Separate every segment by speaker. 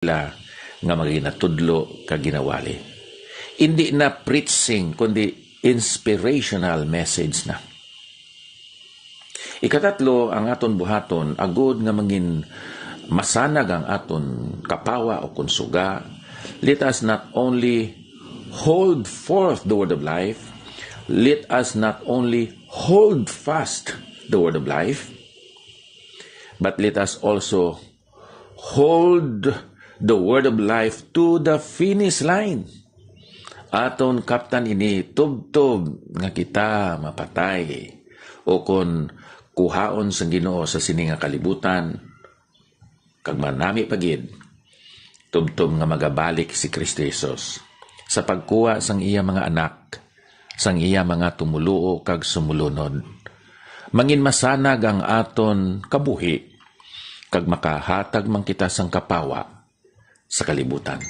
Speaker 1: nga maginatudlo kag ginawali. Hindi na preaching kundi inspirational message na. Ikatatlo, ang aton buhaton agud nga mangin masanag ang aton kapawa o kunsuga. Let us not only hold forth the word of life, let us not only hold fast the word of life, but let us also hold the word of life to the finish line. Aton kaptan ini tubtob nga kita mapatay o kon kuhaon sa Ginoo sa sini nga kalibutan kag manami pagid tubtob nga magabalik si Kristo Jesus sa pagkuha sang iya mga anak, sang iya mga tumuluo kag sumulunod. Mangin masanag ang aton kabuhi kag makahatag man kita sang kapawa sa kalibutan.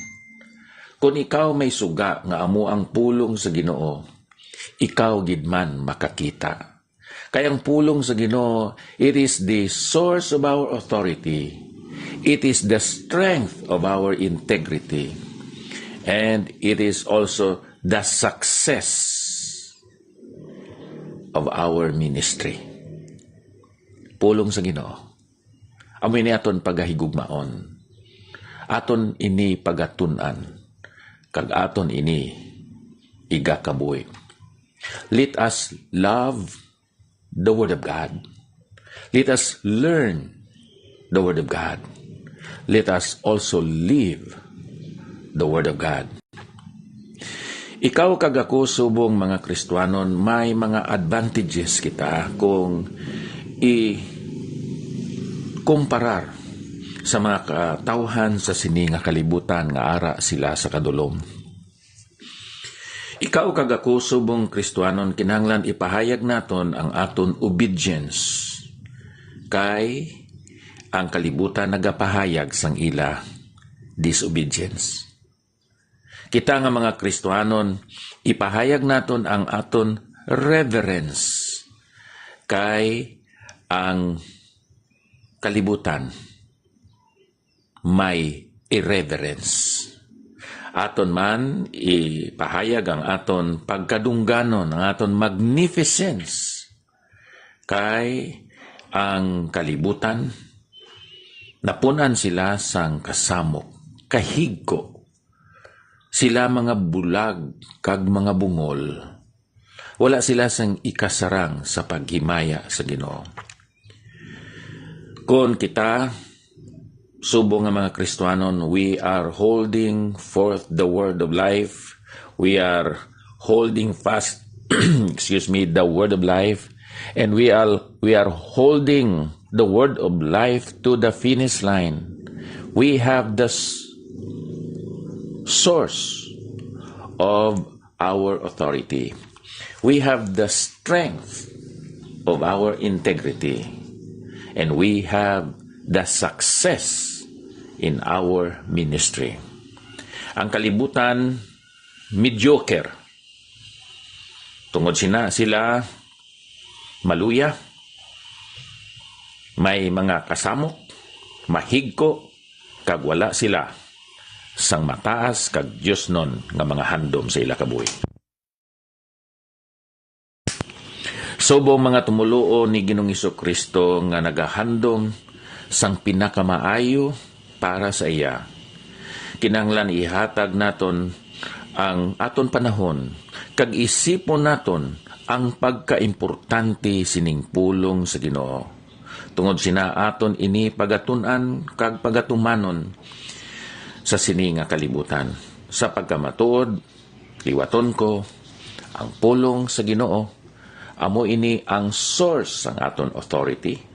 Speaker 1: Kung ikaw may suga nga amo ang pulong sa Ginoo, ikaw gid man makakita. Kay ang pulong sa Ginoo, it is the source of our authority. It is the strength of our integrity. And it is also the success of our ministry. Pulong sa Ginoo. Amoy ni aton pagahigugmaon. Aton ini pagatunan. Kag aton ini igakabuhi. Let us love the Word of God. Let us learn the Word of God. Let us also live the Word of God. Ikaw kag ako subong mga Kristiyanon, may mga advantages kita kung i-kumparar sa mga katawhan sa sini nga kalibutan nga ara sila sa kadulom. Ikaw kag ako subong Kristiyanon, kinahanglan ipahayag naton ang aton obedience kay ang kalibutan nagapahayag sang ila disobedience. Kita nga mga Kristiyanon, ipahayag naton ang aton reverence kay ang kalibutan may irreverence. Aton man ipahayag ang aton pagkadungganon, ang aton magnificence kay ang kalibutan napunan sila sang kasamok, kahigko. Sila mga bulag kag mga bungol. Wala sila sang ikasarang sa paghimaya sa Ginoo. Kung kita subong nga mga Kristiyanon, we are holding forth the word of life. We are holding fast the word of life, and we are holding the word of life to the finish line. We have the source of our authority. We have the strength of our integrity, and we have the success in our ministry. Ang kalibutan, mediocre. Tungod sila maluya, may mga kasamok, mahigko, kag wala sila sang mataas kag Dios non nga mga handom sa ila kabuhi. Subong mga tumuluo ni Ginoong Jesucristo nga nagahandom sang pinakamaayo para sa iya. Kinahanglan ihatag naton ang aton panahon kag isipon naton ang pagkaimportante sining pulong sa Ginoo. Tungod sina aton ini pagatun-an kag pagatumanon sa sini nga kalibutan. Sa pagkamatuod, liwaton ko, ang pulong sa Ginoo, amo ini ang source sang aton authority.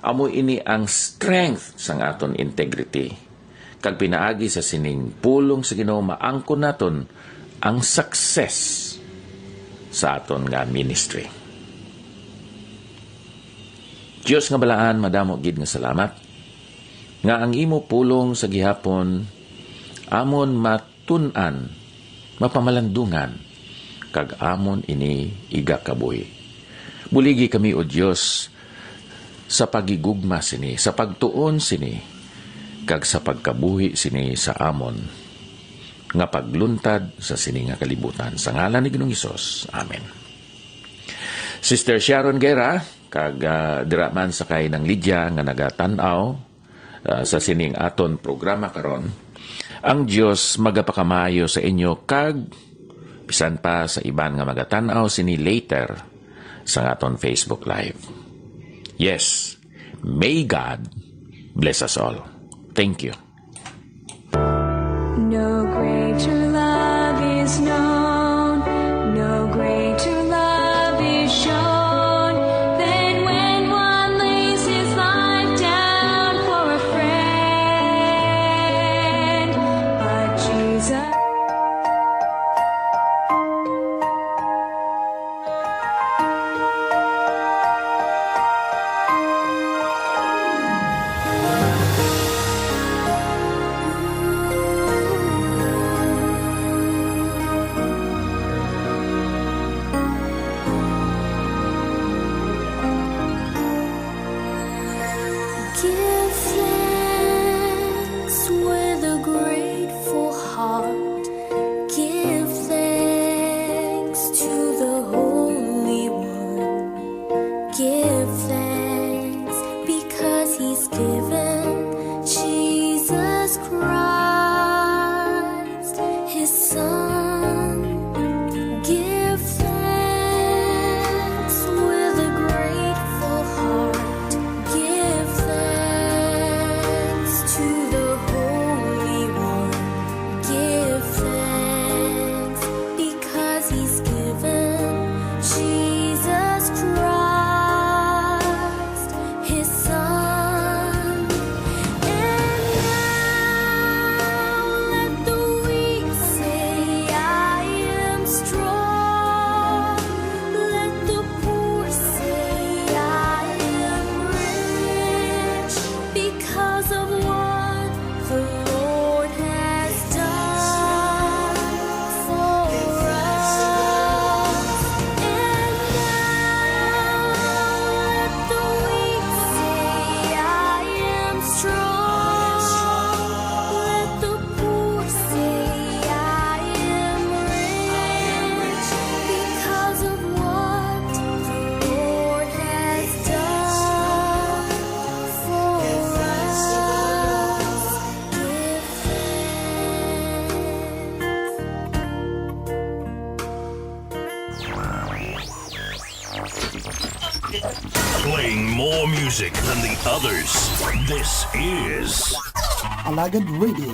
Speaker 1: Amo ini ang strength sang aton integrity. Kag pinaagi sa sining pulong sa Ginoo, maangkon naton ang success sa aton nga ministry. Diyos nga balaan, madamo gid nga salamat nga ang imo pulong sa gihapon amon matun-an, mapamalandungan, kag amon ini igakabuhi. Buligi kami o Diyos sa pagigugma sini, sa pagtuon sini, kag sa pagkabuhi sini sa amon nga pagluntad sa sini nga kalibutan. Sa ngalan ni Ginoong Hesus. Amen. Sister Sharon Guerra, kag diraman sa kay ng Lydia nga nagatanaw sa sining aton programa karon. Ang Dios magapakamayo sa inyo kag bisan pa sa iban nga magatanaw sini later sa aton Facebook Live. Yes, may God bless us all. Thank you.
Speaker 2: No greater love is known, no greater love is shown than when one lays his life down for a friend. But Jesus.
Speaker 3: Give thanks with a grateful heart. Give thanks to the Holy One. Give thanks because He's given Jesus Christ, His Son. Give thanks with a grateful heart. Give thanks to the Holy One. Give thanks because He's given Jesus Christ, His Son. And now let the weak say, I am strong. Let the poor say, I am rich because of what the Lord has done for us. And now let the weak say, I am strong. Let the poor say, I am rich because of what the Lord has done for us. Give thanks.
Speaker 4: Playing more music than the others. This is
Speaker 5: Alagad Radio.